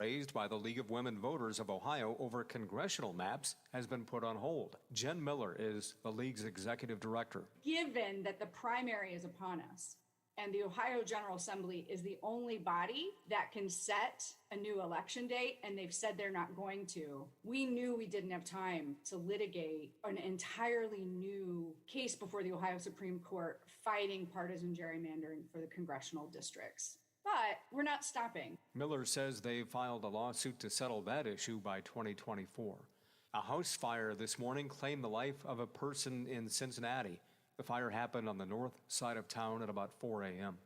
raised by the League of Women Voters of Ohio over congressional maps has been put on hold. Jen Miller is the League's executive director. Given that the primary is upon us, and the Ohio General Assembly is the only body that can set a new election date, and they've said they're not going to, we knew we didn't have time to litigate an entirely new case before the Ohio Supreme Court fighting partisan gerrymandering for the congressional districts. But we're not stopping. Miller says they filed a lawsuit to settle that issue by 2024. A house fire this morning claimed the life of a person in Cincinnati. The fire happened on the north side of town at about 4 a.m.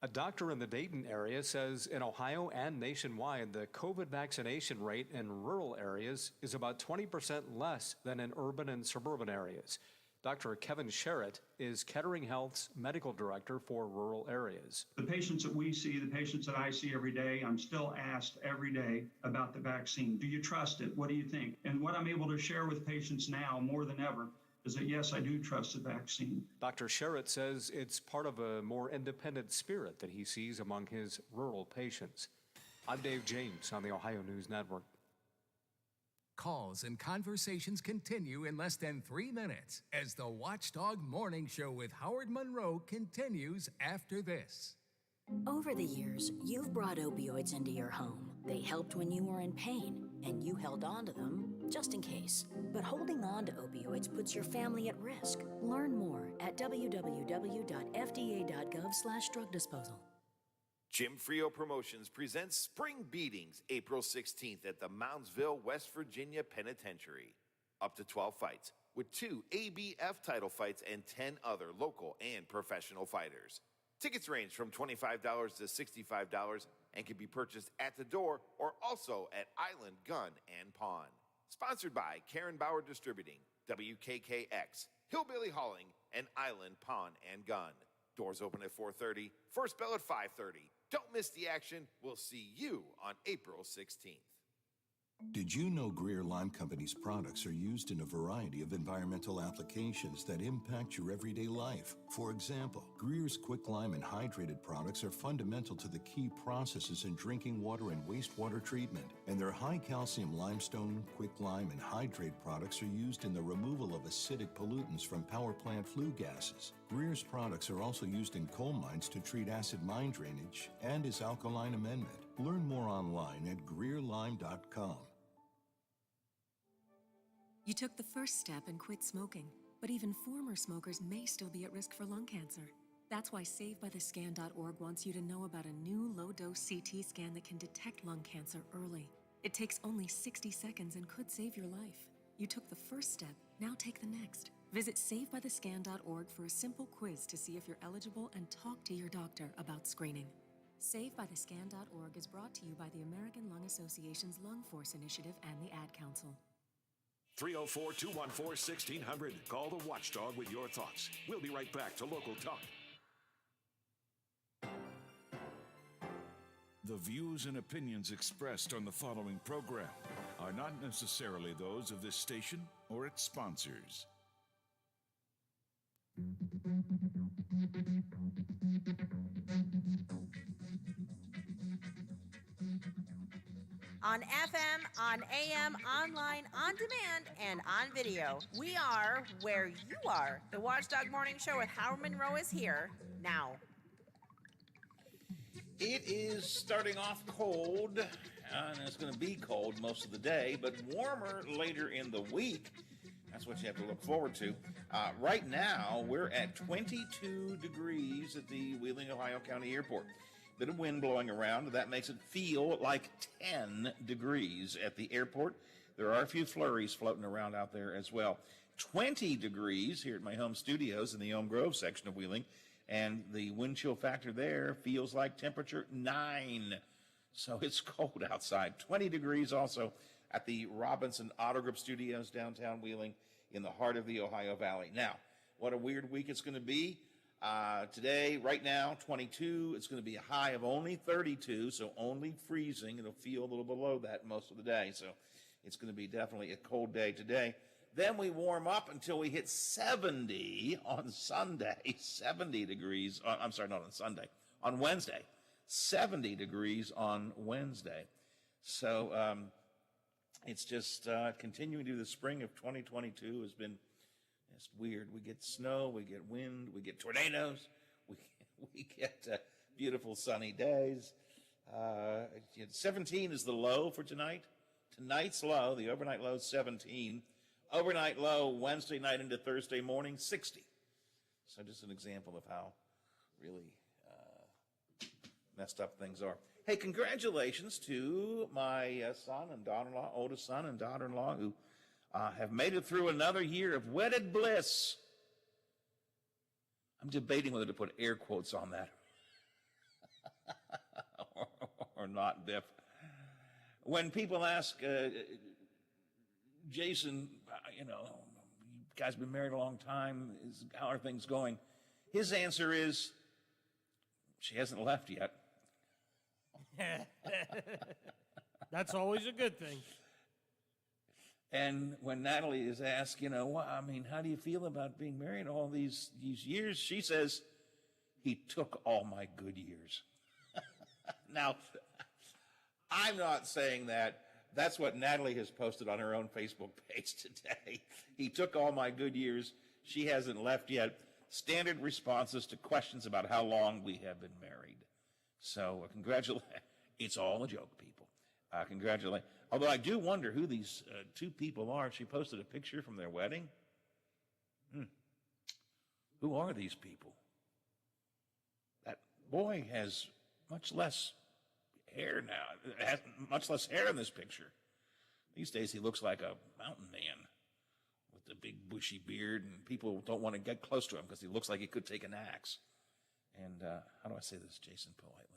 A doctor in the Dayton area says in Ohio and nationwide, the COVID vaccination rate in rural areas is about 20% less than in urban and suburban areas. Dr. Kevin Sherritt is Kettering Health's medical director for rural areas. The patients that we see, the patients that I see every day, I'm still asked every day about the vaccine. Do you trust it? What do you think? And what I'm able to share with patients now more than ever is that, yes, I do trust the vaccine. Dr. Sherritt says it's part of a more independent spirit that he sees among his rural patients. I'm Dave James on the Ohio News Network. Calls and conversations continue in less than 3 minutes as the Watchdog Morning Show with Howard Monroe continues after this. Over the years, you've brought opioids into your home. They helped when you were in pain, and you held on to them just in case. But holding on to opioids puts your family at risk. Learn more at www.fda.gov/drug disposal. Jim Frio Promotions presents Spring Beatings, April 16th at the Moundsville, West Virginia Penitentiary. Up to 12 fights, with 2 ABF title fights and 10 other local and professional fighters. Tickets range from $25 to $65 and can be purchased at the door or also at Island Gun and Pawn. Sponsored by Karen Bauer Distributing, WKKX, Hillbilly Hauling, and Island Pawn and Gun. Doors open at 4:30, first bell at 5:30. Don't miss the action. We'll see you on April 16th. Did you know Greer Lime Company's products are used in a variety of environmental applications that impact your everyday life? For example, Greer's Quick Lime and Hydrated products are fundamental to the key processes in drinking water and wastewater treatment, and their high-calcium limestone, Quick Lime, and Hydrate products are used in the removal of acidic pollutants from power plant flue gases. Greer's products are also used in coal mines to treat acid mine drainage and as alkaline amendment. Learn more online at GreerLime.com. You took the first step and quit smoking, but even former smokers may still be at risk for lung cancer. That's why SaveByTheScan.org wants you to know about a new low-dose CT scan that can detect lung cancer early. It takes only 60 seconds and could save your life. You took the first step, now take the next. Visit SaveByTheScan.org for a simple quiz to see if you're eligible and talk to your doctor about screening. SaveByTheScan.org is brought to you by the American Lung Association's Lung Force Initiative and the Ad Council. 304-214-1600. Call the Watchdog with your thoughts. We'll be right back to Local Talk. The views and opinions expressed on the following program are not necessarily those of this station or its sponsors. On FM, on AM, online, on demand, and on video. We are where you are. The Watchdog Morning Show with Howard Monroe is here now. It is starting off cold, and it's going to be cold most of the day, but warmer later in the week. That's what you have to look forward to. Right now, we're at 22 degrees at the Wheeling, Ohio County Airport. Bit of wind blowing around. That makes it feel like 10 degrees at the airport. There are a few flurries floating around out there as well. 20 degrees here at my home studios in the Elm Grove section of Wheeling. And the wind chill factor there feels like temperature 9. So it's cold outside. 20 degrees also at the Robinson Auto Group Studios downtown Wheeling in the heart of the Ohio Valley. Now, what a weird week it's going to be. Today, right now, 22. It's going to be a high of only 32, so only freezing. It'll feel a little below that most of the day, so it's going to be definitely a cold day today. Then we warm up until we hit 70 on Sunday. 70 degrees. Not on Sunday. On Wednesday. 70 degrees on Wednesday. So it's just continuing to the spring of 2022 has been it's weird. We get snow, we get wind, we get tornadoes, we get beautiful sunny days. 17 is the low for tonight. Tonight's low, the overnight low, 17. Overnight low Wednesday night into Thursday morning, 60. So just an example of how really messed up things are. Hey, congratulations to my son and daughter-in-law, oldest son and daughter-in-law, who have made it through another year of wedded bliss. I'm debating whether to put air quotes on that or not, Biff. When people ask, Jason, you guys been married a long time, how are things going? His answer is, she hasn't left yet. That's always a good thing. And when Natalie is asked, how do you feel about being married all these years? She says, he took all my good years. Now, I'm not saying that. That's what Natalie has posted on her own Facebook page today. He took all my good years. She hasn't left yet. Standard responses to questions about how long we have been married. So congratulations. It's all a joke, people. Congratulations. Although I do wonder who these two people are. She posted a picture from their wedding. Who are these people? That boy has much less hair now. Has much less hair in this picture. These days he looks like a mountain man with the big bushy beard, and people don't want to get close to him because he looks like he could take an axe. And how do I say this, Jason, politely?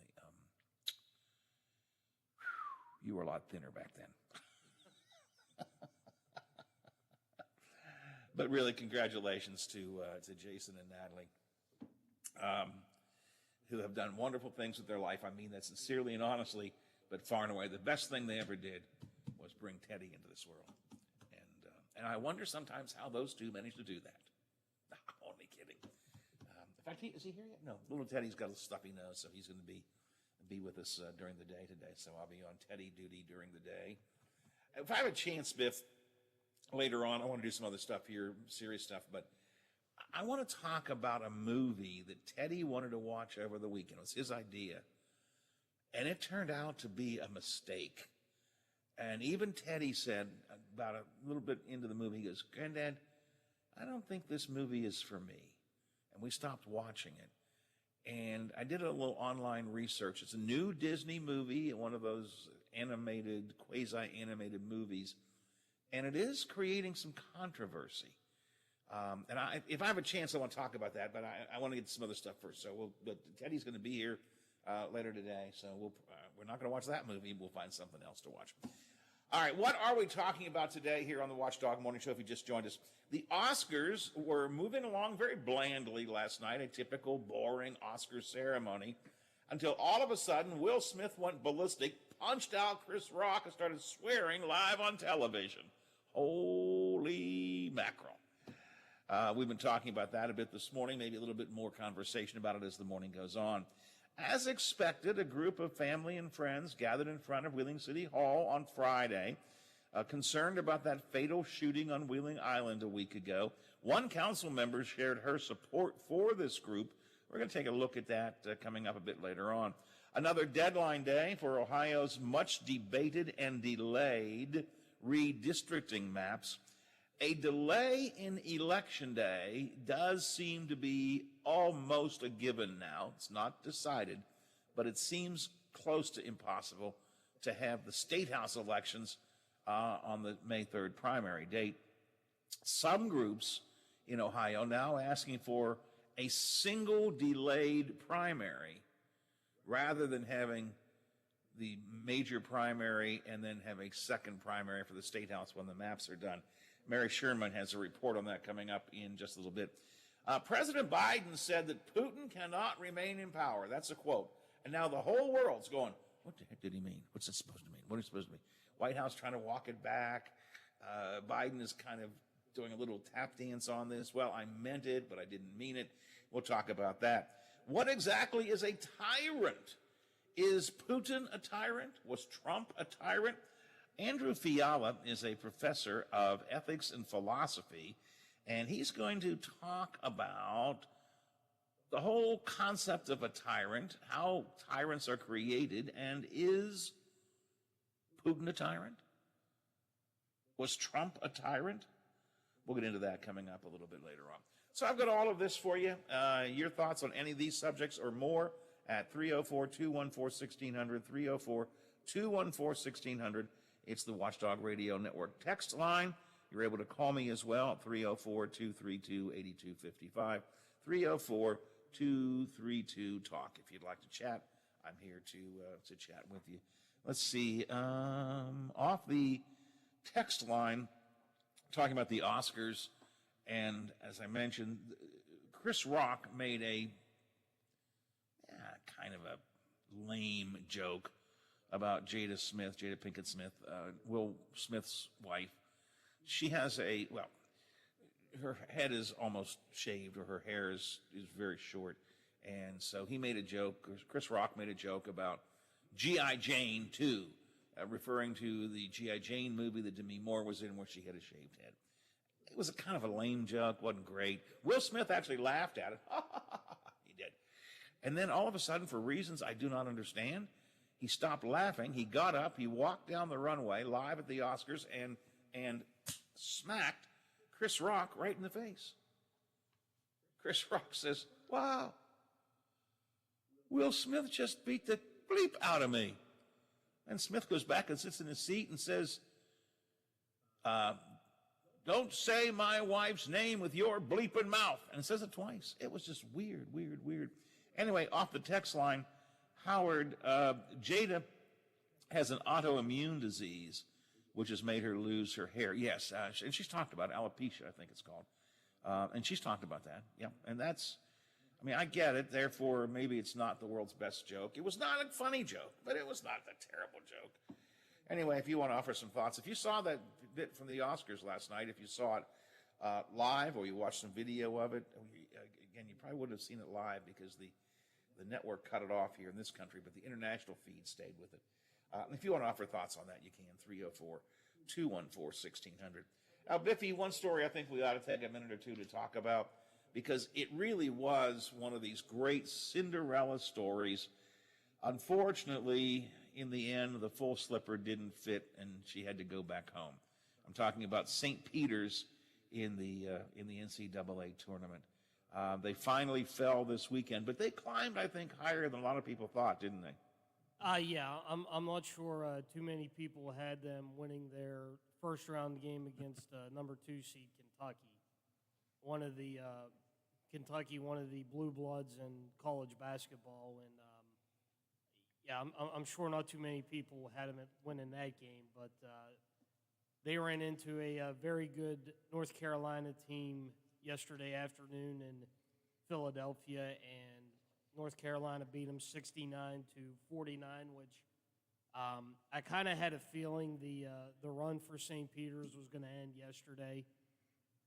You were a lot thinner back then. But really, congratulations to Jason and Natalie, who have done wonderful things with their life. I mean that sincerely and honestly, but far and away, the best thing they ever did was bring Teddy into this world. And I wonder sometimes how those two managed to do that. I'm only kidding. In fact, is he here yet? No. Little Teddy's got a stuffy nose, so he's going to be with us during the day today. So I'll be on Teddy duty during the day. If I have a chance, Biff, later on, I want to do some other stuff here, serious stuff, but I want to talk about a movie that Teddy wanted to watch over the weekend. It was his idea. And it turned out to be a mistake. And even Teddy said about a little bit into the movie, he goes, Granddad, I don't think this movie is for me. And we stopped watching it. And I did a little online research. It's a new Disney movie, one of those animated, quasi-animated movies. And it is creating some controversy. And if I have a chance, I want to talk about that, but I want to get some other stuff first. But Teddy's going to be here later today, so we're not going to watch that movie. We'll find something else to watch. All right, what are we talking about today here on the Watchdog Morning Show if you just joined us? The Oscars were moving along very blandly last night, a typical boring Oscar ceremony, until all of a sudden Will Smith went ballistic, punched out Chris Rock, and started swearing live on television. Holy mackerel. We've been talking about that a bit this morning, maybe a little bit more conversation about it as the morning goes on. As expected, a group of family and friends gathered in front of Wheeling City Hall on Friday, concerned about that fatal shooting on Wheeling Island a week ago. One council member shared her support for this group. We're going to take a look at that coming up a bit later on. Another deadline day for Ohio's much debated and delayed redistricting maps. A delay in Election Day does seem to be almost a given now. It's not decided, but it seems close to impossible to have the State House elections on the May 3rd primary date. Some groups in Ohio now asking for a single delayed primary rather than having the major primary and then have a second primary for the State House when the maps are done. Mary Sherman has a report on that coming up in just a little bit. President Biden said that Putin cannot remain in power. That's a quote. And now the whole world's going, what the heck did he mean? What's it supposed to mean? What is it supposed to mean? White House trying to walk it back. Biden is kind of doing a little tap dance on this. Well, I meant it, but I didn't mean it. We'll talk about that. What exactly is a tyrant? Is Putin a tyrant? Was Trump a tyrant? Andrew Fiala is a professor of ethics and philosophy, and he's going to talk about the whole concept of a tyrant, how tyrants are created, and is Putin a tyrant? Was Trump a tyrant? We'll get into that coming up a little bit later on. So I've got all of this for you. Your thoughts on any of these subjects or more at 304-214-1600, 304-214-1600. It's the Watchdog Radio Network text line. You're able to call me as well at 304-232-8255, 304-232-TALK. If you'd like to chat, I'm here to chat with you. Let's see. Off the text line, talking about the Oscars, and as I mentioned, Chris Rock made a kind of a lame joke about Jada Pinkett Smith, Will Smith's wife. She has her head is almost shaved, or her hair is very short. And so he made a joke, Chris Rock made a joke about G.I. Jane 2, referring to the G.I. Jane movie that Demi Moore was in, where she had a shaved head. It was a kind of a lame joke, wasn't great. Will Smith actually laughed at it. He did. And then all of a sudden, for reasons I do not understand, he stopped laughing. He got up, he walked down the runway live at the Oscars and smacked Chris Rock right in the face. Chris Rock says, "Wow, Will Smith just beat the bleep out of me." And Smith goes back and sits in his seat and says, "Don't say my wife's name with your bleeping mouth." And says it twice. It was just weird. Anyway, off the text line, Howard, Jada has an autoimmune disease which has made her lose her hair. Yes, and she's talked about it, alopecia, I think it's called. And she's talked about that. Yeah, and I get it. Therefore, maybe it's not the world's best joke. It was not a funny joke, but it was not a terrible joke. Anyway, if you want to offer some thoughts, if you saw that bit from the Oscars last night, if you saw it live or you watched some video of it, again, you probably wouldn't have seen it live because the network cut it off here in this country, but the international feed stayed with it. If you want to offer thoughts on that, you can, 304-214-1600. Now, Biffy, one story I think we ought to take a minute or two to talk about, because it really was one of these great Cinderella stories. Unfortunately, in the end, the full slipper didn't fit, and she had to go back home. I'm talking about St. Peter's in the NCAA tournament. They finally fell this weekend, but they climbed, I think, higher than a lot of people thought, didn't they? Yeah, I'm not sure too many people had them winning their first round game against number 2 seed Kentucky. One of the blue bloods in college basketball, and I'm sure not too many people had them winning that game, but they ran into a very good North Carolina team yesterday afternoon in Philadelphia, and North Carolina beat them 69-49, which I kind of had a feeling the run for St. Peter's was going to end yesterday,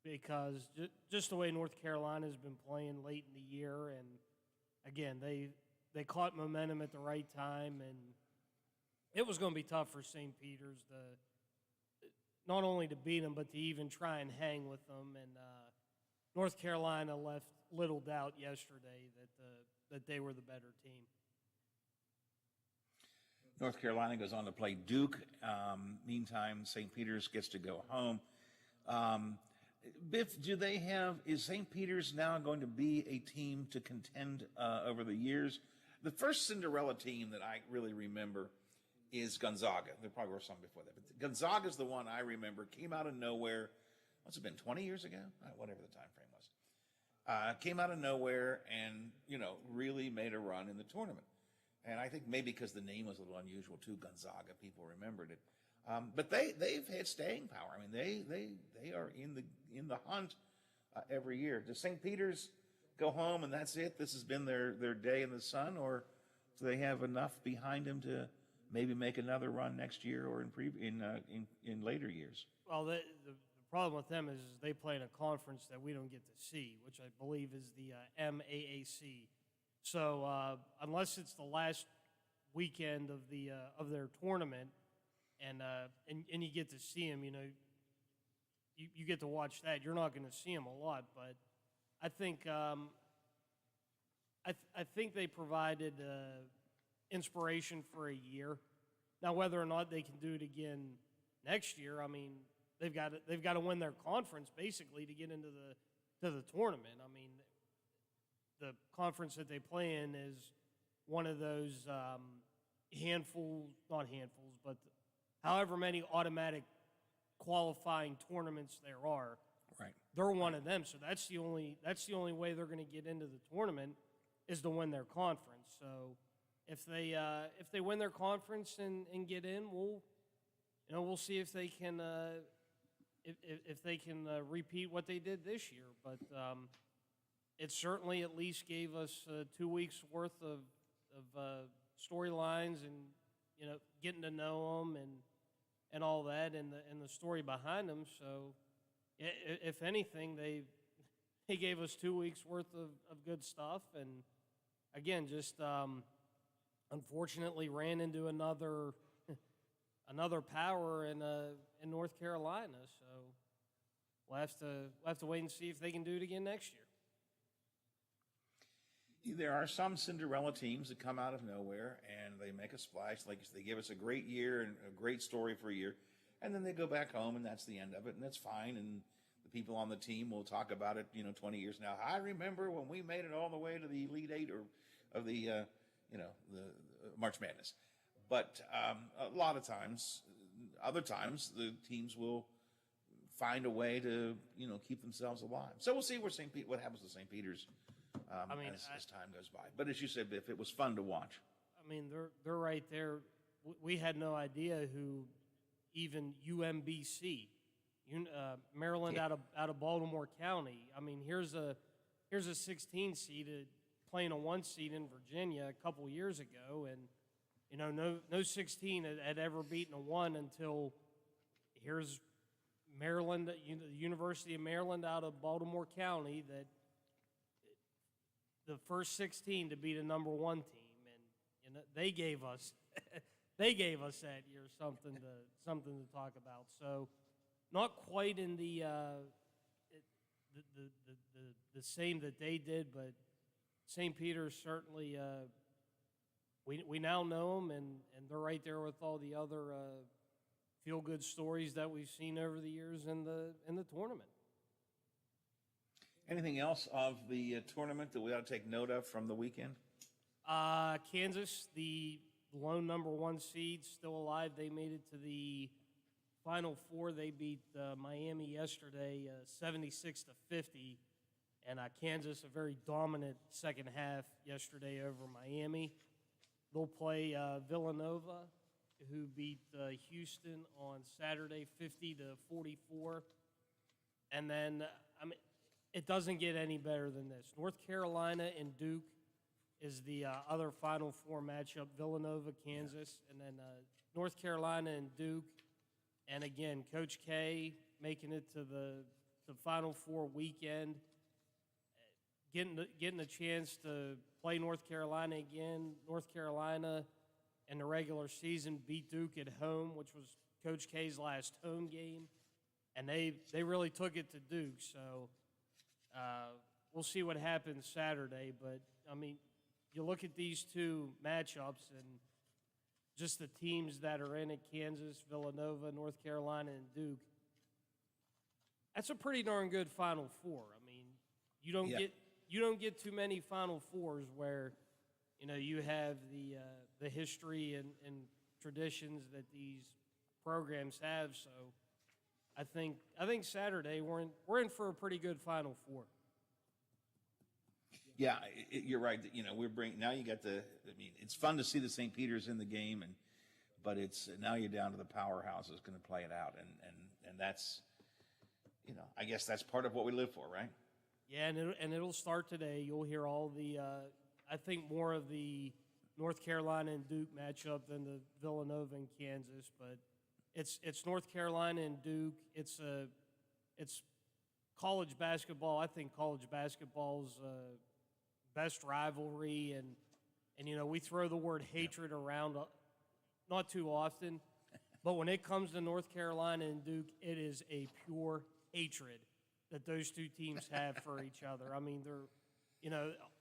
because just the way North Carolina has been playing late in the year, and again, they caught momentum at the right time, and it was going to be tough for St. Peter's not only to beat them, but to even try and hang with them. And North Carolina left little doubt yesterday that they were the better team. North Carolina goes on to play Duke. Meantime, St. Peter's gets to go home. Biff, is St. Peter's now going to be a team to contend over the years? The first Cinderella team that I really remember is Gonzaga. There probably were some before that, but Gonzaga's the one I remember. Came out of nowhere. What's it been, 20 years ago? Whatever the time frame was. Came out of nowhere and, really made a run in the tournament. And I think maybe because the name was a little unusual too, Gonzaga, people remembered it. But they've had staying power. I mean, they are in the hunt every year. Does St. Peter's go home and that's it? This has been their day in the sun, or do they have enough behind them to maybe make another run next year or in later years? Well, the problem with them is they play in a conference that we don't get to see, which I believe is the MAAC. So unless it's the last weekend of their tournament, and you get to see them. You know, you get to watch that. You're not going to see them a lot, but I think I think they provided inspiration for a year. Now, whether or not they can do it again next year, I mean, they've got to win their conference basically to get into the tournament. I mean, the conference that they play in is one of those not handfuls, but however many automatic qualifying tournaments there are. Right. They're one of them, so that's the only way they're going to get into the tournament is to win their conference. So if they win their conference and get in, we'll see if they can repeat what they did this year. But it certainly at least gave us 2 weeks worth of storylines and, you know, getting to know them and all that and the story behind them. So if anything, they gave us 2 weeks worth of good stuff, and again, just unfortunately ran into another power in North Carolina. So we'll have to wait and see if they can do it again next year. There are some Cinderella teams that come out of nowhere and they make a splash. Like they give us a great year and a great story for a year, and then they go back home and that's the end of it, and that's fine. And the people on the team will talk about it, 20 years now. I remember when we made it all the way to the Elite Eight or of the March Madness. But a lot of times, other times, the teams will find a way to keep themselves alive. So we'll see what happens to St. Peter's. As time goes by. But as you said, Biff, it was fun to watch. I mean, they're right there. We had no idea who even UMBC, Maryland out of Baltimore County. I mean, here's a 16 seed playing a 1 seed in Virginia a couple years ago, and no 16 had ever beaten a 1 until here's Maryland, the University of Maryland out of Baltimore County, that the first 16 to beat a number 1 team, and they gave us that year something to talk about. So not quite in the same that they did, but St. Peter's certainly we now know them, and they're right there with all the other feel good stories that we've seen over the years in the tournament. Anything else of the tournament that we ought to take note of from the weekend? Kansas, the lone number 1 seed, still alive. They made it to the Final Four. They beat Miami yesterday, 76-50, and Kansas a very dominant second half yesterday over Miami. They'll play Villanova, who beat Houston on Saturday, 50-44, and then it doesn't get any better than this. North Carolina and Duke is the other Final Four matchup, Villanova, Kansas, and then North Carolina and Duke. And again, Coach K making it to the Final Four weekend, getting a chance to play North Carolina again. North Carolina in the regular season beat Duke at home, which was Coach K's last home game, and they really took it to Duke. So we'll see what happens Saturday, but I mean, you look at these two matchups and just the teams that are in it, Kansas, Villanova, North Carolina, and Duke. That's a pretty darn good Final Four. I mean, you don't get too many Final Fours where you have the history and traditions that these programs have. So I think Saturday we're in for a pretty good Final Four. Yeah, you're right. We're bringing now. You got it's fun to see the St. Peter's in the game, but it's now you're down to the powerhouses going to play it out, and that's I guess that's part of what we live for, right? Yeah, and it'll start today. You'll hear all the I think more of the North Carolina and Duke matchup than the Villanova and Kansas, but it's North Carolina and Duke. It's college basketball. I think college basketball's best rivalry, And, we throw the word hatred around not too often, but when it comes to North Carolina and Duke, it is a pure hatred that those two teams have for each other. I mean,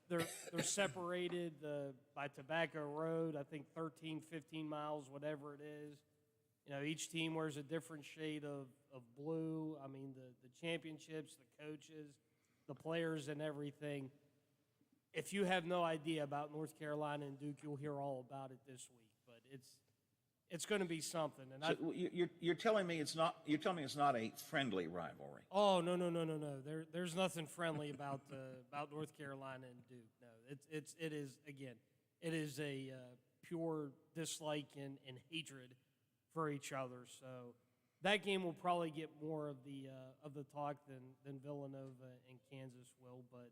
they're separated by Tobacco Road, I think 13, 15 miles, whatever it is. Each team wears a different shade of blue. I mean, the championships, the coaches, the players, and everything. If you have no idea about North Carolina and Duke, you'll hear all about it this week. But it's going to be something. And So you're telling me it's not. You're telling me it's not a friendly rivalry. Oh no. There's nothing friendly about North Carolina and Duke. No, it is again. It is a pure dislike and hatred for each other. So that game will probably get more of the talk than Villanova and Kansas will. But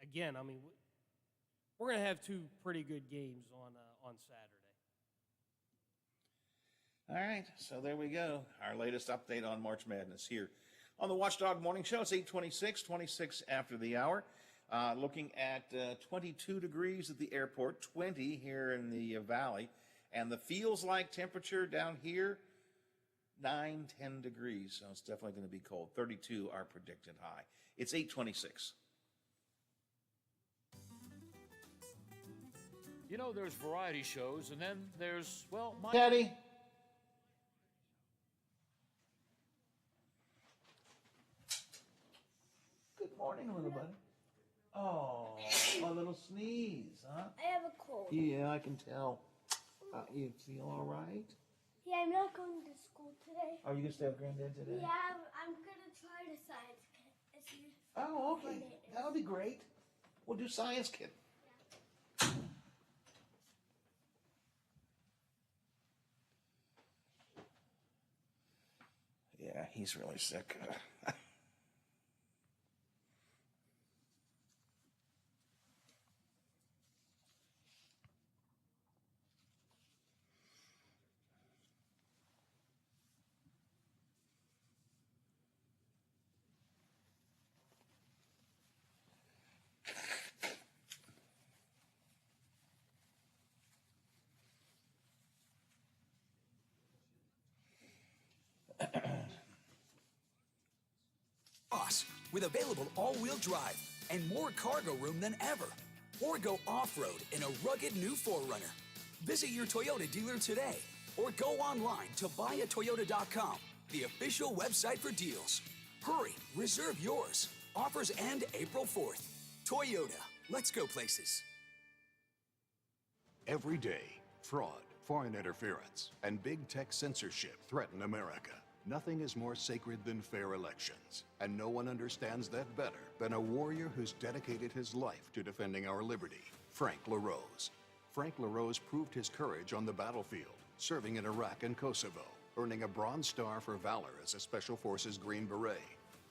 again, I mean, we're going to have two pretty good games on Saturday. All right, so there we go. Our latest update on March Madness here on the Watchdog Morning Show. It's 8:26, 26 after the hour. Looking at 22 degrees at the airport, 20 here in the valley, and the feels like temperature down here, 9, 10 degrees. So it's definitely going to be cold. 32 our predicted high. It's 8:26. There's variety shows, and then there's, my... Daddy. Good morning, little buddy. Oh, a little sneeze, huh? I have a cold. Yeah, I can tell. You feel all right? Yeah, I'm not going to school today. Are you going to stay with Granddad today? Yeah, I'm going to try the science kit. Oh, okay. That'll be great. We'll do science kit. Yeah, he's really sick. With available all-wheel drive and more cargo room than ever. Or go off-road in a rugged new 4Runner. Visit your Toyota dealer today or go online to buyatoyota.com, the official website for deals. Hurry, reserve yours. Offers end April 4th. Toyota, let's go places. Every day, fraud, foreign interference, and big tech censorship threaten America. Nothing is more sacred than fair elections, and no one understands that better than a warrior who's dedicated his life to defending our liberty, Frank LaRose. Frank LaRose proved his courage on the battlefield, serving in Iraq and Kosovo, earning a Bronze Star for valor as a Special Forces Green Beret.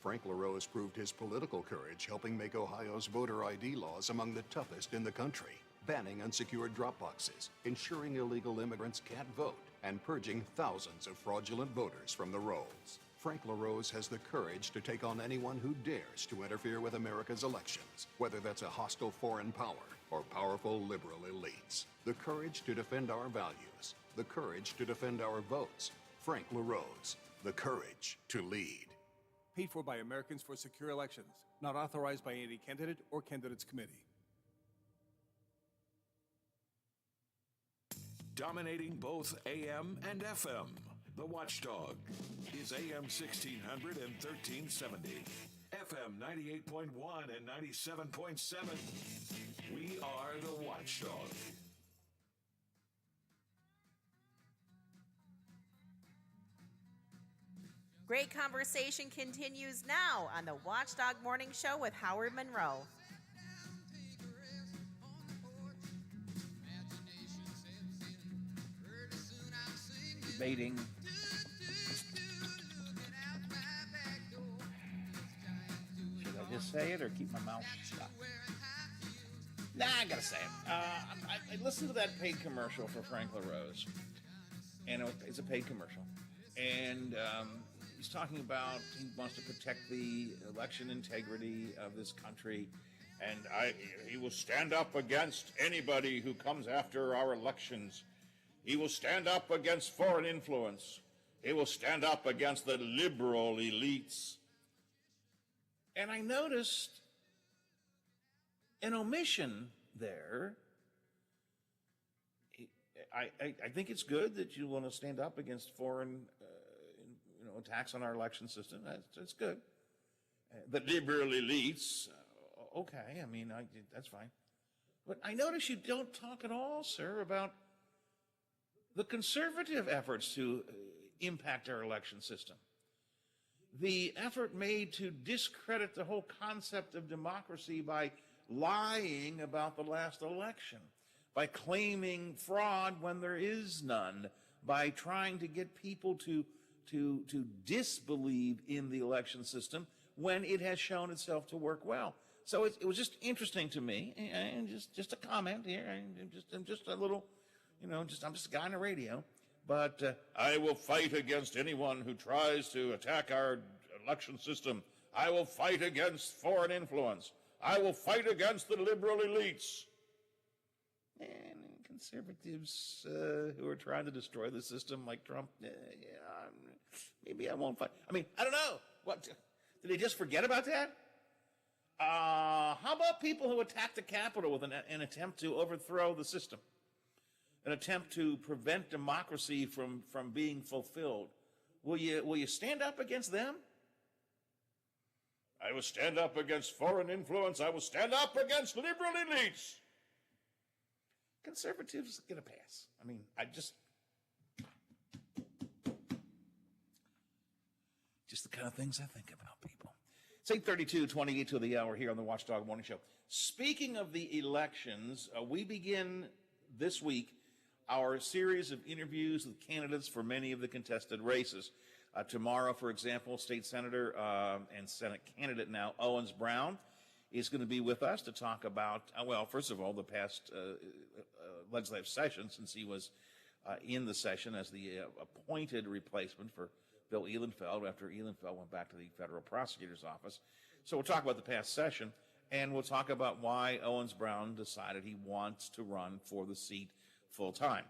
Frank LaRose proved his political courage helping make Ohio's voter ID laws among the toughest in the country, banning unsecured drop boxes, ensuring illegal immigrants can't vote, and purging thousands of fraudulent voters from the rolls. Frank LaRose has the courage to take on anyone who dares to interfere with America's elections, whether that's a hostile foreign power or powerful liberal elites. The courage to defend our values, the courage to defend our votes. Frank LaRose, the courage to lead. Paid for by Americans for Secure Elections, not authorized by any candidate or candidates committee. Dominating both AM and FM, the Watchdog is AM 1600 and 1370, FM 98.1 and 97.7. We are the Watchdog. Great conversation continues now on the Watchdog Morning Show with Howard Monroe. Debating. Should I just say it or keep my mouth shut? Nah, I gotta say it. I listened to that paid commercial for Frank LaRose, and it's a paid commercial, and he's talking about he wants to protect the election integrity of this country, And he will stand up against anybody who comes after our elections. He will stand up against foreign influence. He will stand up against the liberal elites. And I noticed an omission there. I think it's good that you want to stand up against foreign attacks on our election system. That's good. The liberal elites, okay, I mean, that's fine. But I notice you don't talk at all, sir, about the conservative efforts to impact our election system. The effort made to discredit the whole concept of democracy by lying about the last election, by claiming fraud when there is none, by trying to get people to disbelieve in the election system when it has shown itself to work well. So it was just interesting to me, and just a comment here, I'm just a little, I'm just a guy on the radio, but I will fight against anyone who tries to attack our election system. I will fight against foreign influence. I will fight against the liberal elites. And conservatives who are trying to destroy the system like Trump, maybe I won't fight. I mean, I don't know. What, did they just forget about that? How about people who attack the Capitol with an attempt to overthrow the system? An attempt to prevent democracy from being fulfilled? Will you stand up against them? I will stand up against foreign influence. I will stand up against liberal elites. Conservatives get a pass. I mean, just the kind of things I think about, people. It's 8:32, 28 to the hour here on the Watchdog Morning Show. Speaking of the elections, we begin this week our series of interviews with candidates for many of the contested races. Tomorrow, for example, State Senator and Senate candidate now, Owens Brown, is going to be with us to talk about, well, first of all, the past legislative session, since he was in the session as the appointed replacement for Bill Ehlenfeld after Ehlenfeld went back to the federal prosecutor's office. So we'll talk about the past session, and we'll talk about why Owens Brown decided he wants to run for the seat full time.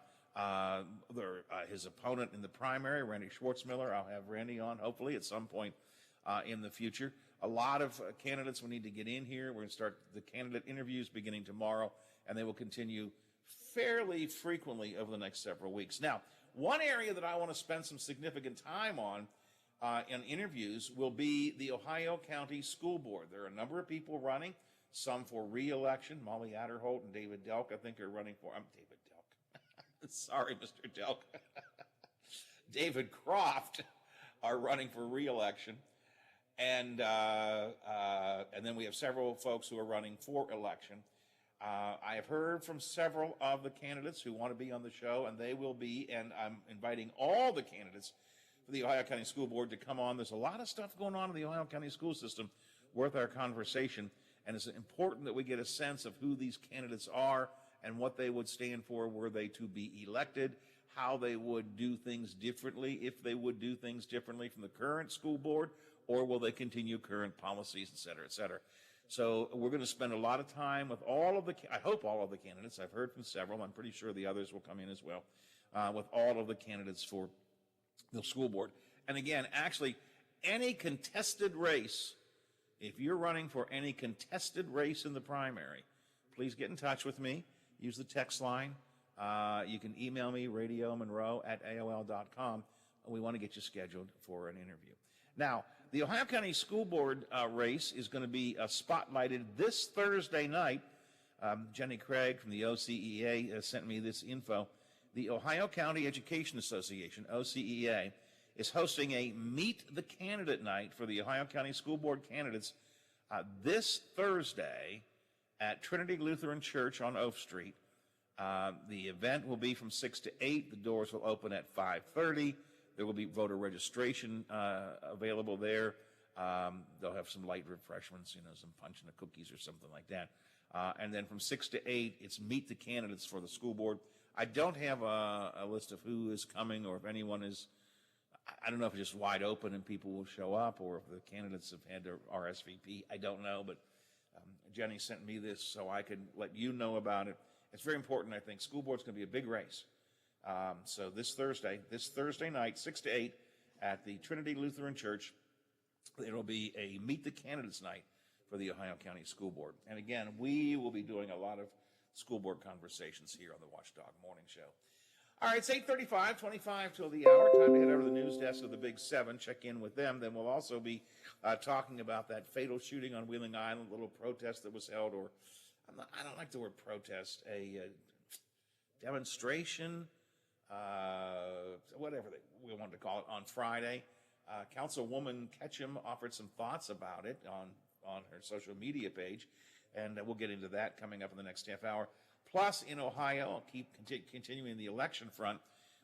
His opponent in the primary, Randy Schwartzmiller, I'll have Randy on hopefully at some point in the future. A lot of candidates will need to get in here. We're going to start the candidate interviews beginning tomorrow, and they will continue fairly frequently over the next several weeks. Now, one area that I want to spend some significant time on in interviews will be the Ohio County School Board. There are a number of people running, some for re-election. Molly Adderholt and David Delk, I think, are running for, I'm David Delk. Sorry, Mr. Delk. David Croft are running for re-election. And then we have several folks who are running for election. I have heard from several of the candidates who want to be on the show, and they will be, and I'm inviting all the candidates for the Ohio County School Board to come on. There's a lot of stuff going on in the Ohio County school system worth our conversation, and it's important that we get a sense of who these candidates are and what they would stand for were they to be elected, how they would do things differently, if they would do things differently from the current school board, or will they continue current policies, et cetera, et cetera. So we're going to spend a lot of time with all of the, I hope all of the candidates. I've heard from several. I'm pretty sure the others will come in as well, with all of the candidates for the school board. And again, actually, any contested race, if you're running for any contested race in the primary, please get in touch with me. Use the text line. You can email me, radiomonroe@aol.com. We want to get you scheduled for an interview. Now, the Ohio County School Board race is going to be spotlighted this Thursday night. Jenny Craig from the OCEA sent me this info. The Ohio County Education Association, OCEA, is hosting a Meet the Candidate night for the Ohio County School Board candidates this Thursday at Trinity Lutheran Church on Oak Street. The event will be from 6 to 8. The doors will open at 5:30. There will be voter registration available there. They'll have some light refreshments, some punch and cookies or something like that. And then from 6 to 8, it's Meet the Candidates for the school board. I don't have a list of who is coming or if anyone is, I don't know if it's just wide open and people will show up or if the candidates have had their RSVP. I don't know, but Jenny sent me this so I could let you know about it. It's very important, I think. School board's going to be a big race. So this Thursday night, 6 to 8, at the Trinity Lutheran Church, it'll be a Meet the Candidates night for the Ohio County School Board. And again, we will be doing a lot of school board conversations here on the Watchdog Morning Show. All right, it's 8:35, 25 till the hour. Time to head over to the news desk of the Big Seven, check in with them. Then we'll also be talking about that fatal shooting on Wheeling Island, little protest that was held, or I don't like the word protest, a demonstration, whatever we wanted to call it, on Friday. Councilwoman Ketchum offered some thoughts about it on her social media page, and we'll get into that coming up in the next half hour. Plus, in Ohio, I'll keep continuing the election front.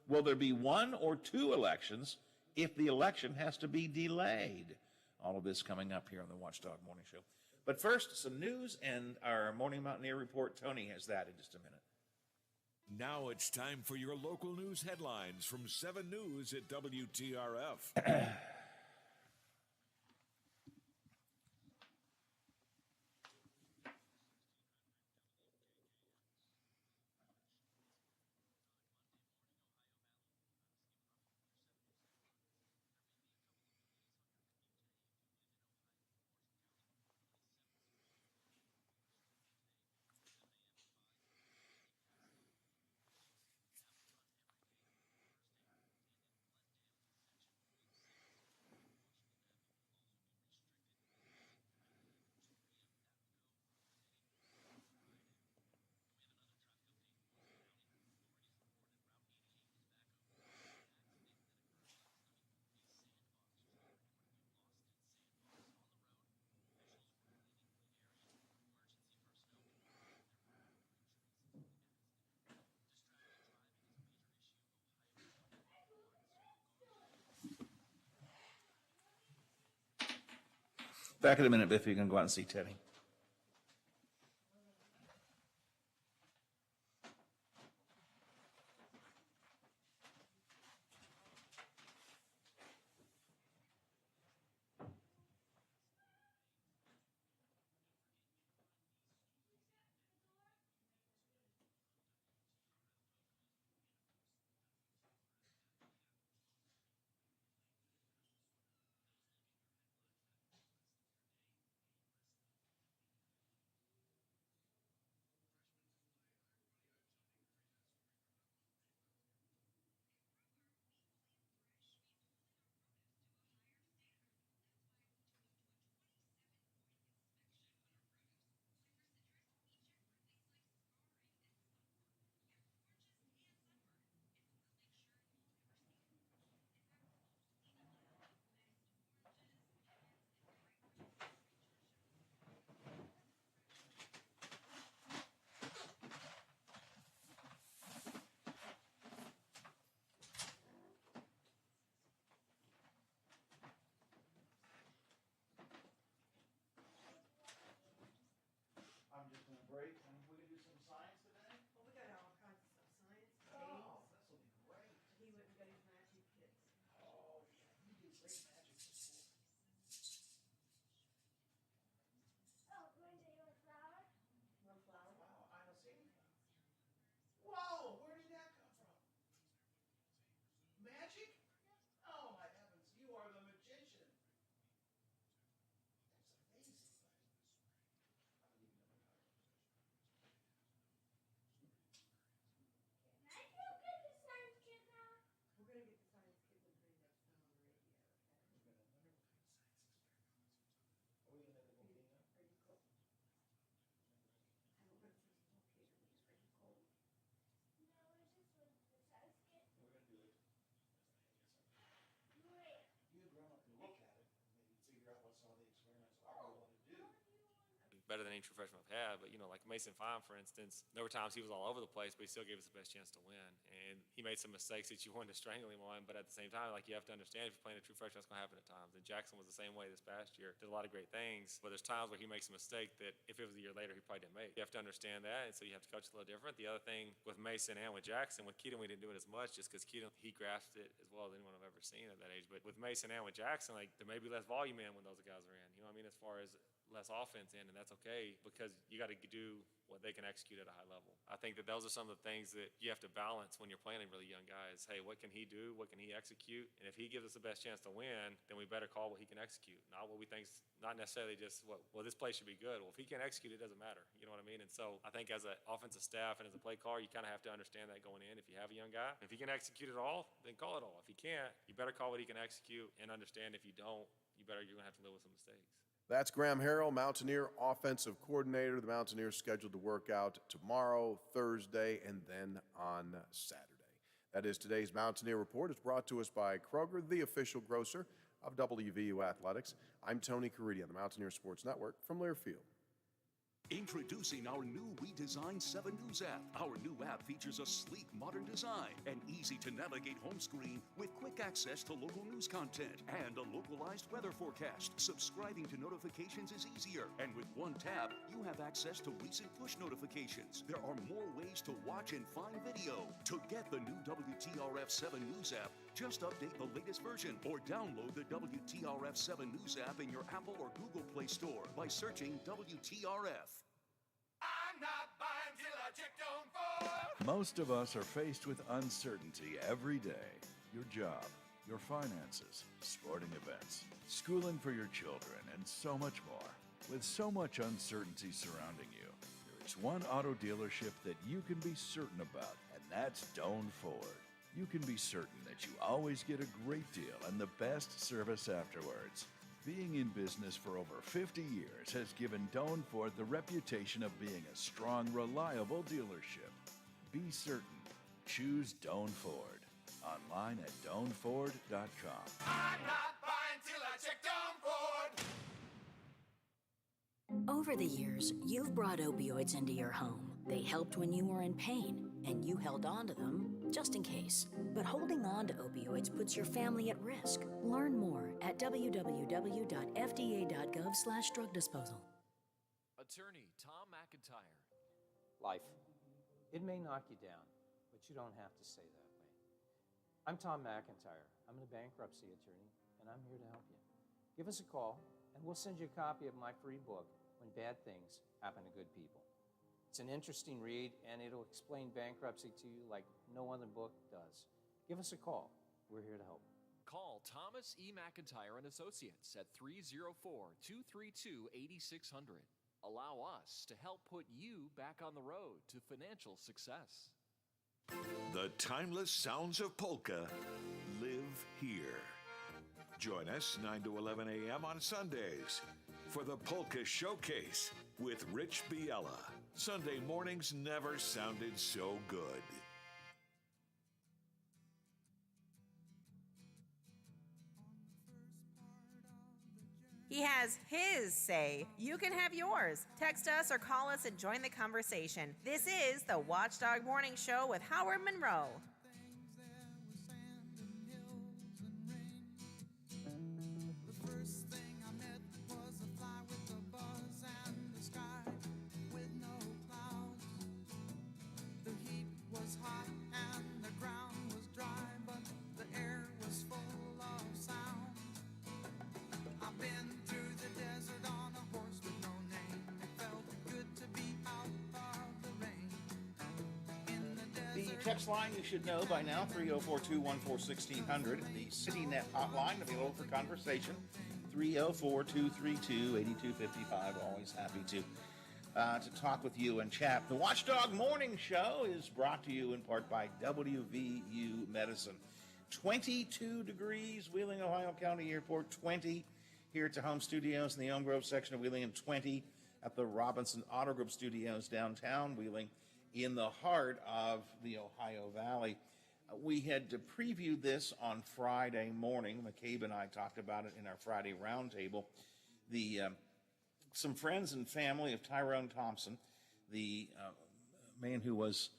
Will there be one or two elections if the election has to be delayed? All of this coming up here on the Watchdog Morning Show. But first, some news and our Morning Mountaineer Report. Tony has that in just a minute. Now it's time for your local news headlines from 7 News at WTRF. Back in a minute, Biff. You can go out and see Teddy. I'm just going to break. And we're going to do some science today? Well, we got all kinds of stuff. Science, Oh, this will be great. He went and got his magic kits. Oh, yeah. You did great magic before. Oh, going to your flower? More flour. Wow, I don't see any flower. Whoa, where did that come from? Magic? Oh, my heavens. You are the magician. That's amazing. I'm going to give you another color. Can I go get the science kit now? We're going to get the science kit when Honey Duck's done on the radio, okay? We're going to wonder what kind of science experiment. Are we going to make a volcano? Are you cold? I don't want to see the volcano yet. Are you cold? No, it's just with the science kit. We're going to do it. Where? You and Grandma can look at it and maybe figure out what some of the experiments are we want to do. Better than any true freshman I've had, but like Mason Fine, for instance, there were times he was all over the place, but he still gave us the best chance to win. And he made some mistakes that you wanted to strangle him on, but at the same time, you have to understand if you're playing a true freshman, that's going to happen at times. And Jackson was the same way this past year. Did a lot of great things, but there's times where he makes a mistake that if it was a year later, he probably didn't make. You have to understand that, and so you have to coach a little different. The other thing with Mason and with Jackson, with Keaton, we didn't do it as much just because Keaton, he grasped it as well as anyone I've ever seen at that age. But with Mason and with Jackson, there may be less volume in when those guys are in. You know what I mean? As far as less offense in, and that's okay because you got to do what they can execute at a high level. I think that those are some of the things that you have to balance when you're playing really young guys. Hey, what can he do? What can he execute? And if he gives us the best chance to win, then we better call what he can execute, not what we think's not necessarily just well, this play should be good. Well, if he can't execute, it doesn't matter. You know what I mean? And so I think as an offensive staff and as a play caller, you kind of have to understand that going in. If you have a young guy, if he can execute it all, then call it all. If he can't, you better call what he can execute and understand if you don't, you're going to have to live with some mistakes. That's Graham Harrell, Mountaineer offensive coordinator. The Mountaineers scheduled to work out tomorrow, Thursday, and then on Saturday. That is today's Mountaineer Report. It's brought to us by Kroger, the official grocer of WVU Athletics. I'm Tony Caridi on the Mountaineer Sports Network from Learfield. Introducing our new redesigned 7 News app. Our new app features a sleek, modern design, an easy-to-navigate home screen with quick access to local news content and a localized weather forecast. Subscribing to notifications is easier, and with one tab, you have access to recent push notifications. There are more ways to watch and find video. To get the new WTRF 7 News app, just update the latest version or download the WTRF 7 News app in your Apple or Google Play Store by searching WTRF. I'm not buying till I check on for. Most of us are faced with uncertainty every day. Your job, your finances, sporting events, schooling for your children, and so much more. With so much uncertainty surrounding you, there is one auto dealership that you can be certain about, and that's Doan Ford. You can be certain that you always get a great deal and the best service afterwards. Being in business for over 50 years has given Doan Ford the reputation of being a strong, reliable dealership. Be certain. Choose Doan Ford. Online at doanford.com. I'm not buying till I check on Ford. Over the years, you've brought opioids into your home. They helped when you were in pain, and you held on to them just in case. But holding on to opioids puts your family at risk. Learn more at www.fda.gov/drug disposal. Attorney Tom McIntyre. Life. It may knock you down, but you don't have to stay that way. I'm Tom McIntyre. I'm a bankruptcy attorney, and I'm here to help you. Give us a call, and we'll send you a copy of my free book, When Bad Things Happen to Good People. It's an interesting read, and it'll explain bankruptcy to you like no other book does. Give us a call. We're here to help. Call Thomas E. McIntyre and Associates at 304-232-8600. Allow us to help put you back on the road to financial success. The timeless sounds of polka live here. Join us 9 to 11 a.m. on Sundays for the Polka Showcase with Rich Biella. Sunday mornings never sounded so good. He has his say. You can have yours. Text us or call us and join the conversation. This is the Watchdog Morning Show with Howard Monroe. Text line you should know by now, 304-214-1600. The CityNet hotline available for conversation, 304-232-8255. Always happy to talk with you and chat. The Watchdog Morning Show is brought to you in part by WVU Medicine. 22 degrees, Wheeling, Ohio County Airport, 20 here at the home studios in the Elm Grove section of Wheeling, and 20 at the Robinson Auto Group studios downtown Wheeling, in the heart of the Ohio Valley. We had previewed this on Friday morning. McCabe and I talked about it in our Friday roundtable. Some friends and family of Tyrone Thompson, the man who was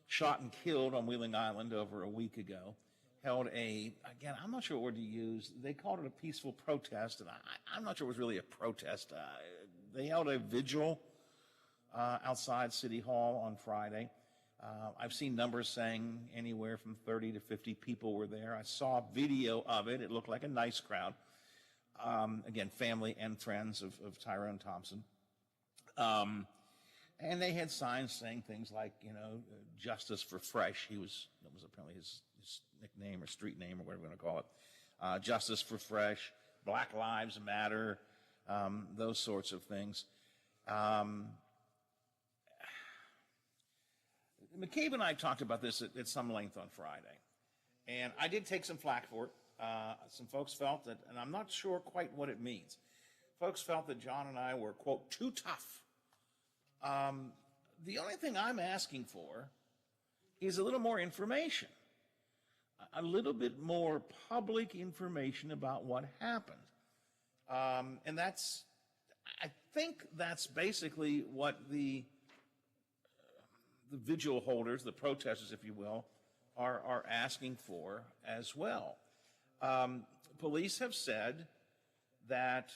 shot and killed on Wheeling Island over a week ago, held again, I'm not sure what word to use. They called it a peaceful protest, and I'm not sure it was really a protest. They held a vigil outside City Hall on Friday. I've seen numbers saying anywhere from 30 to 50 people were there. I saw video of it. It looked like a nice crowd. Again, family and friends of Tyrone Thompson. And they had signs saying things like, justice for fresh. That was apparently his nickname or street name or whatever we're going to call it. Justice for fresh, Black Lives Matter, those sorts of things. McCabe and I talked about this at some length on Friday. And I did take some flack for it. Some folks felt that, and I'm not sure quite what it means, folks felt that John and I were, quote, too tough. The only thing I'm asking for is a little more information, a little bit more public information about what happened. And I think that's basically what the vigil holders, the protesters, if you will, are asking for as well. Police have said that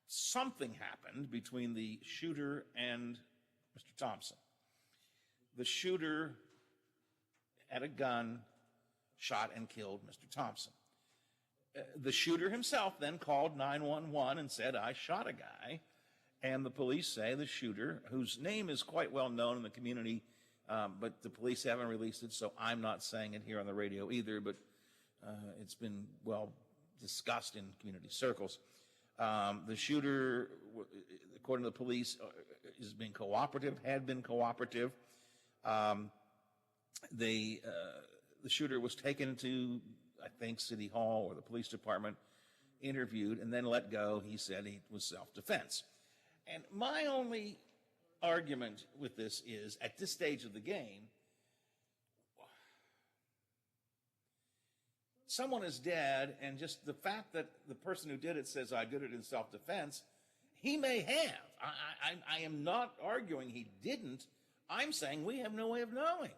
something happened between the shooter and Mr. Thompson. The shooter had a gun, shot and killed Mr. Thompson. The shooter himself then called 911 and said, I shot a guy. And the police say the shooter, whose name is quite well known in the community, but the police haven't released it, so I'm not saying it here on the radio either, but it's been well discussed in community circles. The shooter, according to the police, is being cooperative, had been cooperative. The shooter was taken to, I think, City Hall or the police department, interviewed, and then let go. He said it was self-defense. And my only argument with this is, at this stage of the game, someone is dead, and just the fact that the person who did it says, I did it in self-defense, he may have. I am not arguing he didn't. I'm saying we have no way of knowing,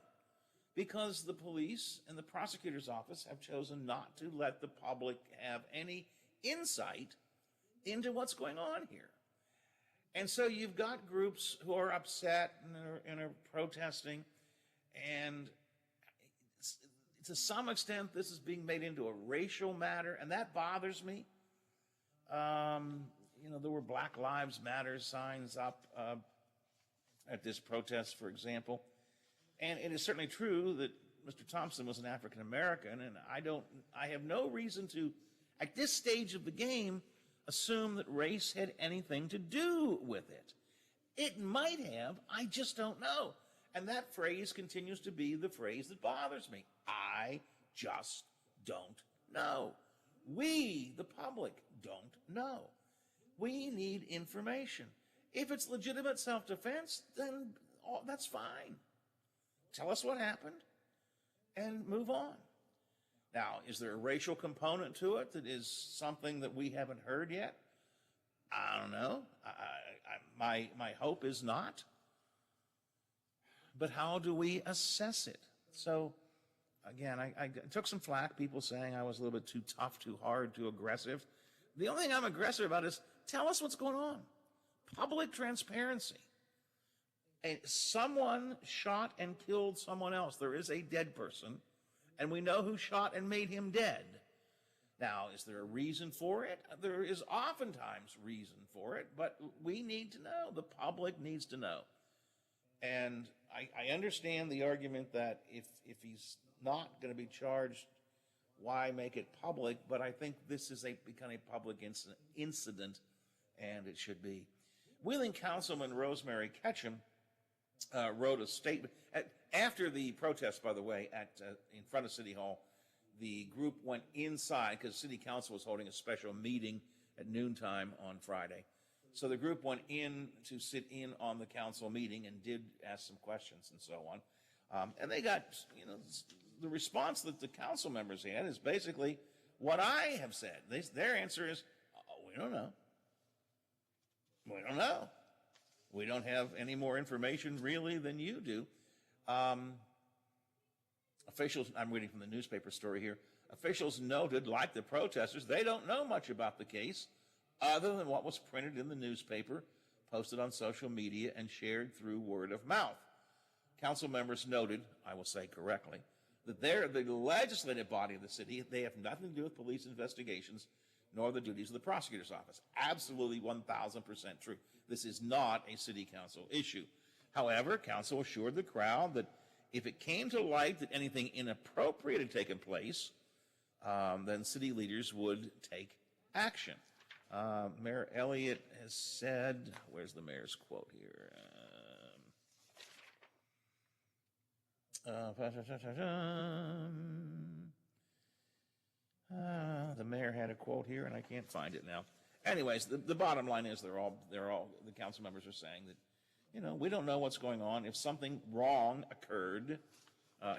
because the police and the prosecutor's office have chosen not to let the public have any insight into what's going on here. And so you've got groups who are upset and are protesting, and to some extent this is being made into a racial matter, and that bothers me. There were Black Lives Matter signs up at this protest, for example. And it is certainly true that Mr. Thompson was an African American, and I have no reason to, at this stage of the game, assume that race had anything to do with it. It might have, I just don't know. And that phrase continues to be the phrase that bothers me. I just don't know. We, the public, don't know. We need information. If it's legitimate self-defense, then that's fine. Tell us what happened and move on. Now, is there a racial component to it that is something that we haven't heard yet? I don't know. My hope is not. But how do we assess it? So, again, I took some flack, people saying I was a little bit too tough, too hard, too aggressive. The only thing I'm aggressive about is tell us what's going on. Public transparency. Someone shot and killed someone else. There is a dead person, and we know who shot and made him dead. Now, is there a reason for it? There is oftentimes reason for it, but we need to know. The public needs to know. And I understand the argument that if he's not going to be charged, why make it public? But I think this is become a public incident, and it should be. Wheeling Councilman Rosemary Ketchum wrote a statement. After the protest, by the way, in front of City Hall, the group went inside because City Council was holding a special meeting at noontime on Friday. So the group went in to sit in on the council meeting and did ask some questions and so on. And they got, the response that the council members had is basically what I have said. Their answer is, we don't know. We don't know. We don't have any more information really than you do. Officials, I'm reading from the newspaper story here, officials noted, like the protesters, they don't know much about the case other than what was printed in the newspaper, posted on social media, and shared through word of mouth. Council members noted, I will say correctly, that they're the legislative body of the city. They have nothing to do with police investigations nor the duties of the prosecutor's office. Absolutely 1,000% true. This is not a city council issue. However, council assured the crowd that if it came to light that anything inappropriate had taken place, then city leaders would take action. Mayor Elliott has said, where's the mayor's quote here? The mayor had a quote here, and I can't find it now. Anyways, the bottom line is they're all the council members are saying that, you know, we don't know what's going on. If something wrong occurred,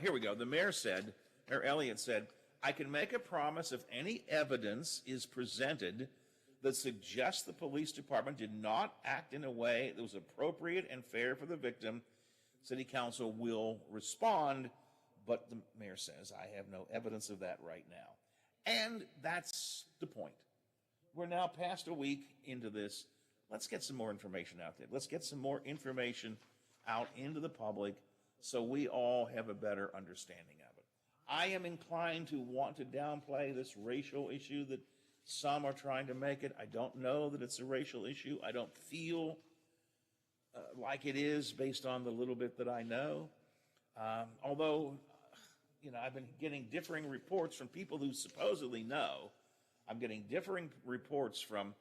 here we go. The mayor said, Mayor Elliott said, I can make a promise if any evidence is presented that suggests the police department did not act in a way that was appropriate and fair for the victim, city council will respond. But the mayor says, I have no evidence of that right now. And that's the point. We're now past a week into this. Let's get some more information out there. Let's get some more information out into the public so we all have a better understanding of it. I am inclined to want to downplay this racial issue that some are trying to make it. I don't know that it's a racial issue. I don't feel like it is based on the little bit that I know. Although, you know, I've been getting differing reports from people who supposedly know. I'm getting differing reports from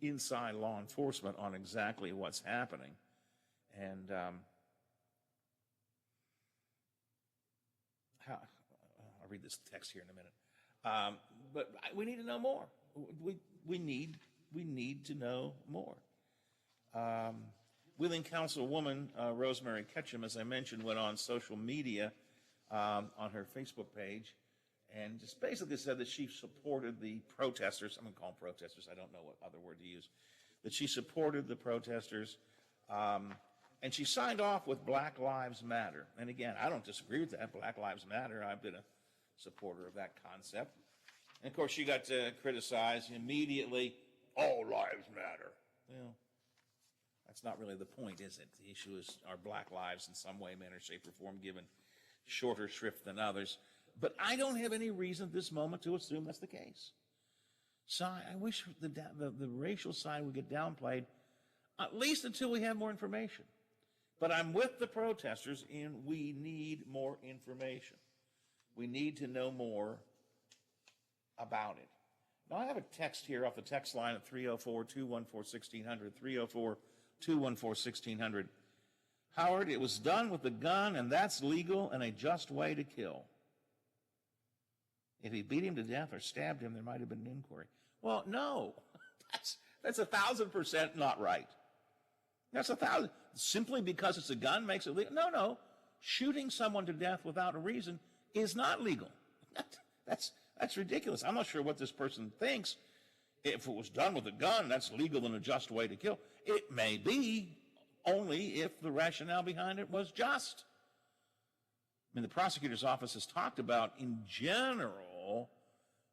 inside law enforcement on exactly what's happening. And I'll read this text here in a minute. But we need to know more. We need to know more. Wheeling Councilwoman Rosemary Ketchum, as I mentioned, went on social media on her Facebook page and just basically said that she supported the protesters. I'm going to call them protesters. I don't know what other word to use. That she supported the protesters. And she signed off with Black Lives Matter. And again, I don't disagree with that. Black Lives Matter. I've been a supporter of that concept. And of course, she got criticized immediately. All lives matter. Well, that's not really the point, is it? The issue is, are black lives in some way, manner, shape, or form given shorter shrift than others? But I don't have any reason at this moment to assume that's the case. So I wish the racial side would get downplayed, at least until we have more information. But I'm with the protesters in we need more information. We need to know more about it. Now, I have a text here off the text line at 304-214-1600, 304-214-1600. Howard, it was done with the gun, and that's legal and a just way to kill. If he beat him to death or stabbed him, there might have been an inquiry. Well, no, that's 1,000% not right. That's 1,000. Simply because it's a gun makes it legal? No. Shooting someone to death without a reason is not legal. That's ridiculous. I'm not sure what this person thinks. If it was done with a gun, that's legal and a just way to kill. It may be, only if the rationale behind it was just. I mean, the prosecutor's office has talked about, in general,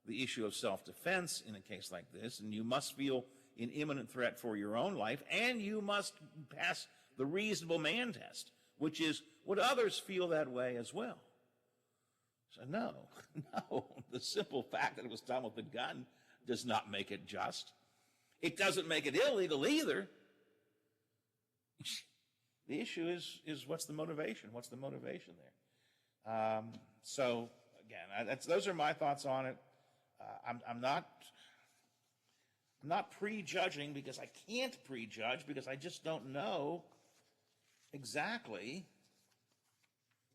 the issue of self-defense in a case like this, and you must feel an imminent threat for your own life, and you must pass the reasonable man test, which is, would others feel that way as well? So no, the simple fact that it was done with a gun does not make it just. It doesn't make it illegal either. The issue is what's the motivation? What's the motivation there? So again, those are my thoughts on it. I'm not prejudging because I can't prejudge because I just don't know exactly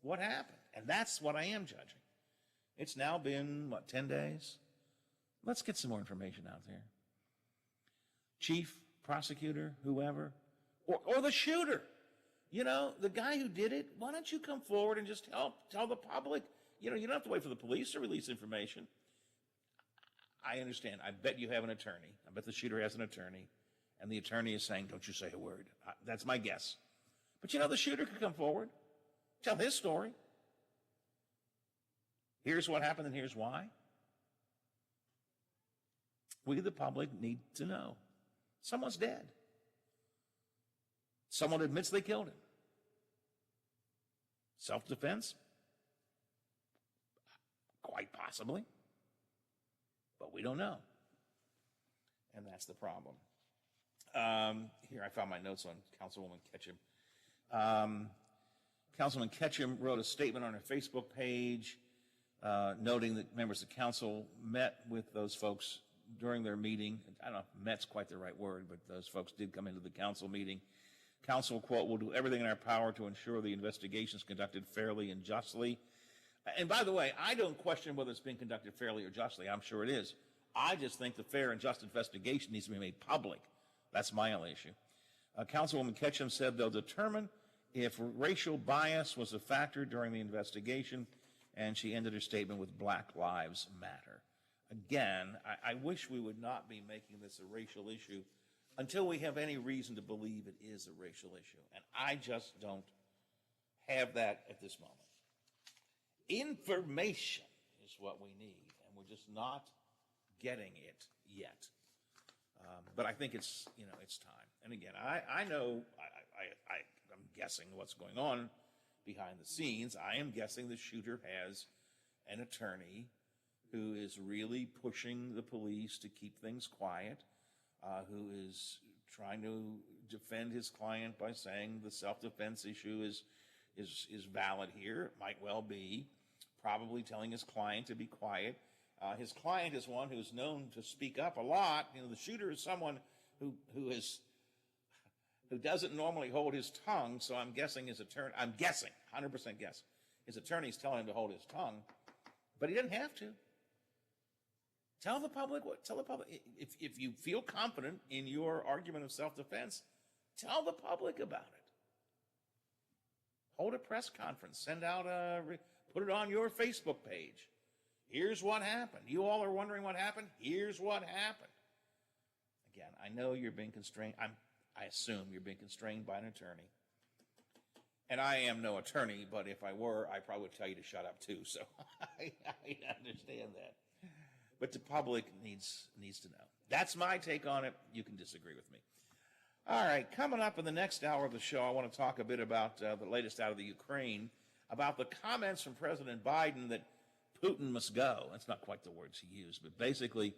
what happened. And that's what I am judging. It's now been, 10 days? Let's get some more information out there. Chief, prosecutor, whoever, or the shooter. You know, the guy who did it, why don't you come forward and just tell the public? You know, you don't have to wait for the police to release information. I understand. I bet you have an attorney. I bet the shooter has an attorney. And the attorney is saying, don't you say a word. That's my guess. But you know, the shooter could come forward, tell his story. Here's what happened and here's why. We, the public, need to know. Someone's dead. Someone admits they killed him. Self-defense? Possibly. But we don't know. And that's the problem. Here, I found my notes on Councilwoman Ketchum. Councilman Ketchum wrote a statement on her Facebook page noting that members of council met with those folks during their meeting. I don't know if met's quite the right word, but those folks did come into the council meeting. Council, quote, will do everything in our power to ensure the investigation is conducted fairly and justly. And by the way, I don't question whether it's being conducted fairly or justly. I'm sure it is. I just think the fair and just investigation needs to be made public. That's my only issue. Councilwoman Ketchum said they'll determine if racial bias was a factor during the investigation, and she ended her statement with Black Lives Matter. Again, I wish we would not be making this a racial issue until we have any reason to believe it is a racial issue. And I just don't have that at this moment. Information is what we need, and we're just not getting it yet. But I think it's time. And again, I know, I'm guessing what's going on behind the scenes. I am guessing the shooter has an attorney who is really pushing the police to keep things quiet, who is trying to defend his client by saying the self-defense issue is valid here. It might well be. Probably telling his client to be quiet. His client is one who's known to speak up a lot. The shooter is someone who doesn't normally hold his tongue, so I'm guessing his attorney, 100% guess, his attorney's telling him to hold his tongue, but he doesn't have to. Tell the public, if you feel confident in your argument of self-defense, tell the public about it. Hold a press conference, put it on your Facebook page. Here's what happened. You all are wondering what happened? Here's what happened. Again, I know you're being constrained. I assume you're being constrained by an attorney. And I am no attorney, but if I were, I probably would tell you to shut up too. So I understand that. But the public needs to know. That's my take on it. You can disagree with me. All right, coming up in the next hour of the show, I want to talk a bit about the latest out of the Ukraine, about the comments from President Biden that Putin must go. That's not quite the words he used, but basically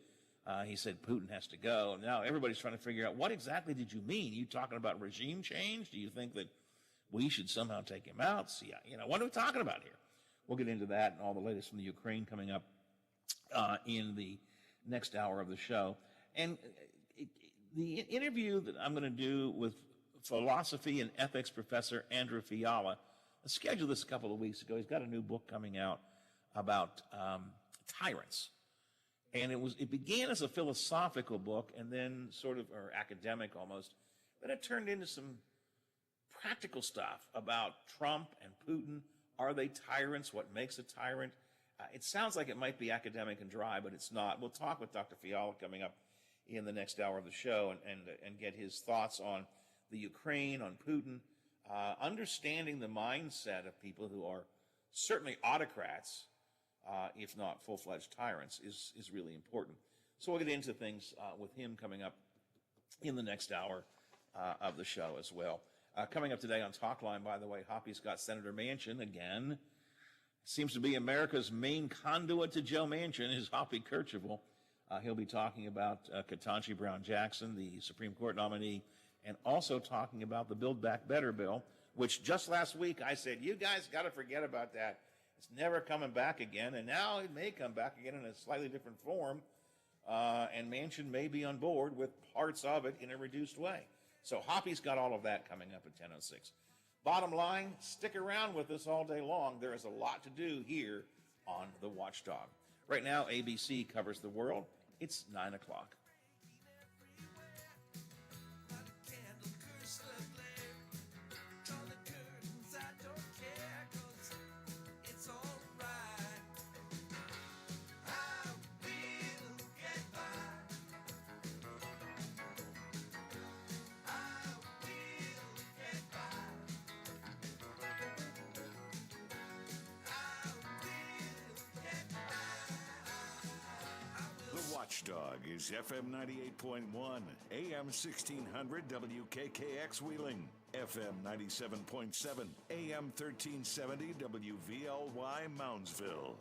he said Putin has to go. And now everybody's trying to figure out, what exactly did you mean? Are you talking about regime change? Do you think that we should somehow take him out? See, what are we talking about here? We'll get into that and all the latest from the Ukraine coming up in the next hour of the show. And the interview that I'm going to do with philosophy and ethics professor Andrew Fiala, I scheduled this a couple of weeks ago. He's got a new book coming out about tyrants. And it began as a philosophical book and then or academic almost, but it turned into some practical stuff about Trump and Putin. Are they tyrants? What makes a tyrant? It sounds like it might be academic and dry, but it's not. We'll talk with Dr. Fiala coming up in the next hour of the show and get his thoughts on the Ukraine, on Putin, understanding the mindset of people who are certainly autocrats, if not full-fledged tyrants, is really important. So we'll get into things with him coming up in the next hour of the show as well. Coming up today on Talkline, by the way, Hoppy's got Senator Manchin again. Seems to be America's main conduit to Joe Manchin is Hoppy Kercheval. He'll be talking about Ketanji Brown Jackson, the Supreme Court nominee, and also talking about the Build Back Better bill, which just last week I said, you guys got to forget about that. It's never coming back again, and now it may come back again in a slightly different form, and Manchin may be on board with parts of it in a reduced way. So Hoppy's got all of that coming up at 10:06. Bottom line, stick around with us all day long. There is a lot to do here on The Watchdog. Right now, ABC covers the world. It's 9 o'clock. Watchdog is FM 98.1, AM 1600 WKKX Wheeling, FM 97.7, AM 1370 WVLY Moundsville.